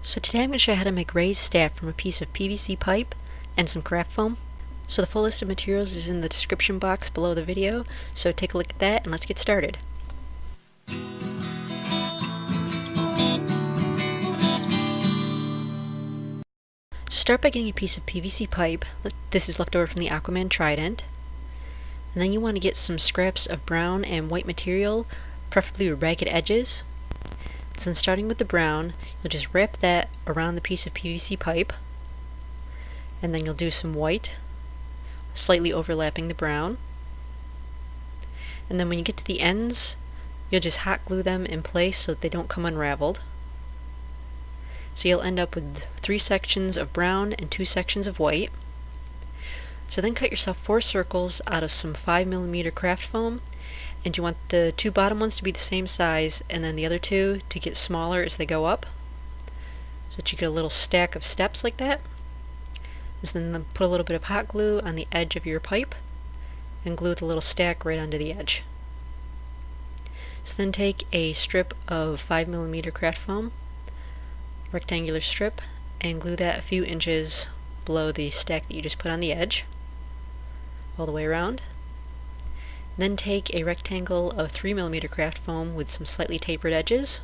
So today I'm going to show you how to make raised staff from a piece of PVC pipe and some craft foam. So the full list of materials is in the description box below the video, so take a look at that and let's get started. Start by getting a piece of PVC pipe. This is left over from the Aquaman Trident. And then you want to get some scraps of brown and white material, preferably with ragged edges. So then starting with the brown, you'll just wrap that around the piece of PVC pipe, and then you'll do some white, slightly overlapping the brown. And then when you get to the ends, you'll just hot glue them in place so that they don't come unraveled. So you'll end up with 3 sections of brown and 2 sections of white. So then cut yourself 4 circles out of some 5mm craft foam, and you want the 2 bottom ones to be the same size and then the other 2 to get smaller as they go up, so that you get a little stack of steps like that. And then put a little bit of hot glue on the edge of your pipe and glue the little stack right onto the edge. So then take a strip of 5mm craft foam, rectangular strip, and glue that a few inches below the stack that you just put on the edge, all the way around. Then take a rectangle of 3mm craft foam with some slightly tapered edges,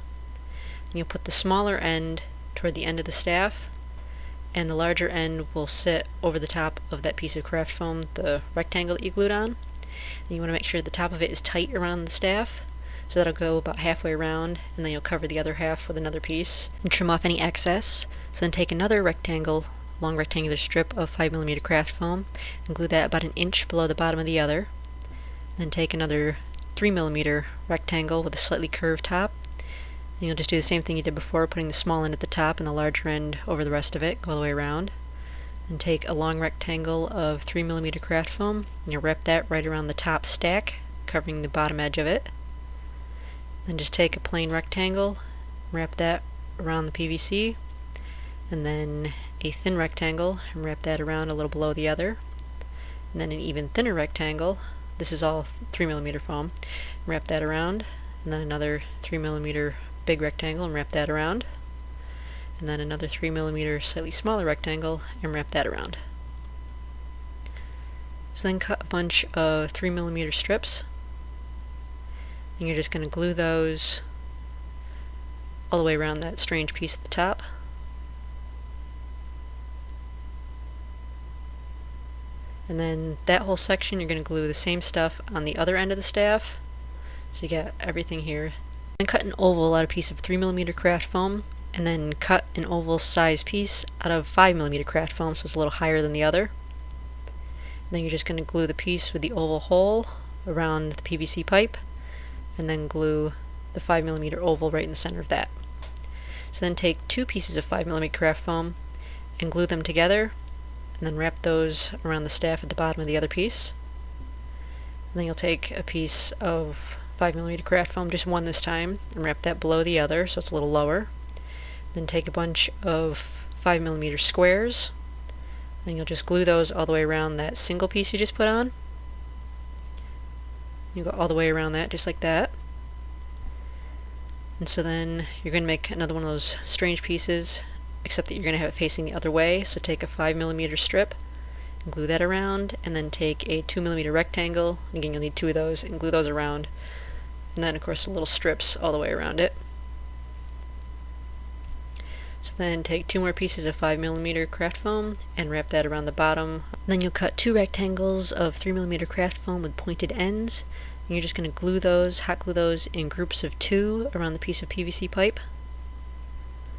and you'll put the smaller end toward the end of the staff, and the larger end will sit over the top of that piece of craft foam, the rectangle that you glued on. And you want to make sure the top of it is tight around the staff, so that'll go about halfway around, and then you'll cover the other half with another piece and trim off any excess. So then take another long rectangular strip of 5mm craft foam and glue that about 1 inch below the bottom of the other. Then take another 3mm rectangle with a slightly curved top, and you'll just do the same thing you did before, putting the small end at the top and the larger end over the rest of it, go all the way around. Then take a long rectangle of 3mm craft foam, and you'll wrap that right around the top stack, covering the bottom edge of it. Then just take a plain rectangle, wrap that around the PVC, and then a thin rectangle, and wrap that around a little below the other. And then an even thinner rectangle, this is all 3mm foam, wrap that around, and then another 3mm big rectangle and wrap that around, and then another 3mm slightly smaller rectangle and wrap that around. So then cut a bunch of 3mm strips, and you're just going to glue those all the way around that strange piece at the top. And then that whole section you're going to glue the same stuff on the other end of the staff, so you got everything here. Then cut an oval out of a piece of 3mm craft foam, and then cut an oval size piece out of 5mm craft foam, so it's a little higher than the other. And then you're just going to glue the piece with the oval hole around the PVC pipe, and then glue the 5mm oval right in the center of that. So then take 2 pieces of 5mm craft foam and glue them together, and then wrap those around the staff at the bottom of the other piece. And then you'll take a piece of 5mm craft foam, just one this time, and wrap that below the other so it's a little lower. Then take a bunch of 5mm squares, and you'll just glue those all the way around that single piece you just put on. You go all the way around that, just like that. And so then you're going to make another one of those strange pieces, except that you're going to have it facing the other way. So take a 5mm strip and glue that around, and then take a 2mm rectangle, again you'll need 2 of those, and glue those around, and then of course the little strips all the way around it. So then take 2 more pieces of 5mm craft foam and wrap that around the bottom. Then you'll cut 2 rectangles of 3mm craft foam with pointed ends, and you're just going to glue those, hot glue those in groups of 2 around the piece of PVC pipe.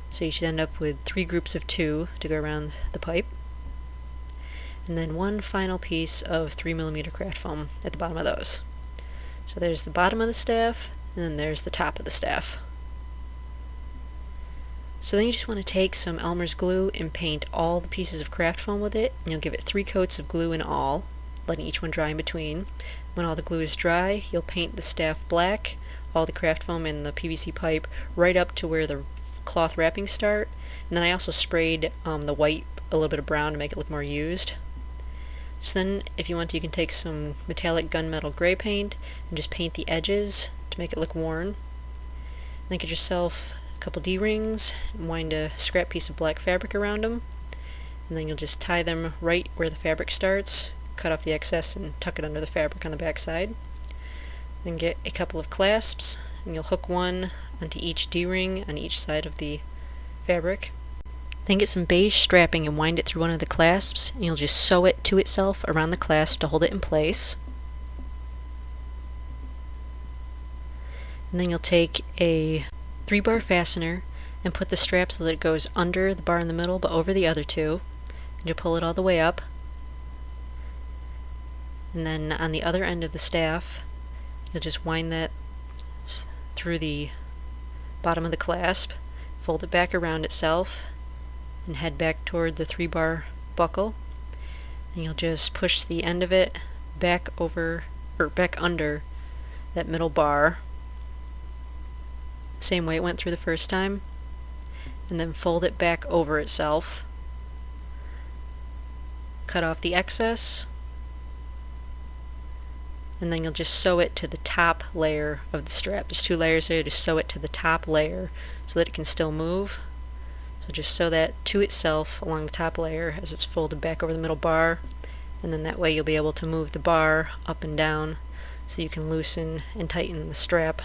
So you should end up with 3 groups of 2 to go around the pipe. And then 1 final piece of 3mm craft foam at the bottom of those. So there's the bottom of the staff, and then there's the top of the staff. So then you just want to take some Elmer's glue and paint all the pieces of craft foam with it, and you'll give it 3 coats of glue in all, letting each one dry in between. When all the glue is dry, you'll paint the staff black, all the craft foam and the PVC pipe right up to where the cloth wrappings start, and then I also sprayed the white a little bit of brown to make it look more used. So then if you want to, you can take some metallic gunmetal gray paint and just paint the edges to make it look worn. Then get yourself a couple D-rings, and wind a scrap piece of black fabric around them, and then you'll just tie them right where the fabric starts, cut off the excess and tuck it under the fabric on the back side. Then get a couple of clasps, and you'll hook one onto each D-ring on each side of the fabric. Then get some beige strapping and wind it through one of the clasps, and you'll just sew it to itself around the clasp to hold it in place. And then you'll take a 3-bar fastener and put the strap so that it goes under the bar in the middle but over the other two, and you'll pull it all the way up. And then on the other end of the staff, you'll just wind that through the bottom of the clasp, fold it back around itself, and head back toward the 3-bar buckle. And you'll just push the end of it back over, or back under that middle bar, same way it went through the first time, and then fold it back over itself. Cut off the excess, and then you'll just sew it to the top layer of the strap. There's 2 layers there, just sew it to the top layer so that it can still move. So just sew that to itself along the top layer as it's folded back over the middle bar, and then that way you'll be able to move the bar up and down so you can loosen and tighten the strap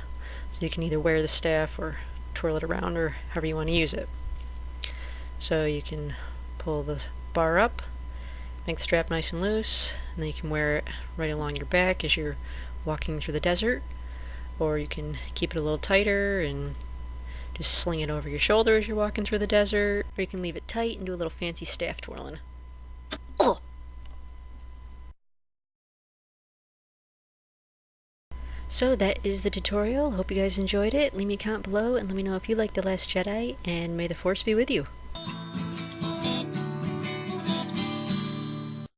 so you can either wear the staff or twirl it around or however you want to use it. So you can pull the bar up, make the strap nice and loose, and then you can wear it right along your back as you're walking through the desert, or you can keep it a little tighter and just sling it over your shoulder as you're walking through the desert, or you can leave it tight and do a little fancy staff twirling. Oh! So that is the tutorial. Hope you guys enjoyed it. Leave me a comment below and let me know if you like The Last Jedi, and may the Force be with you.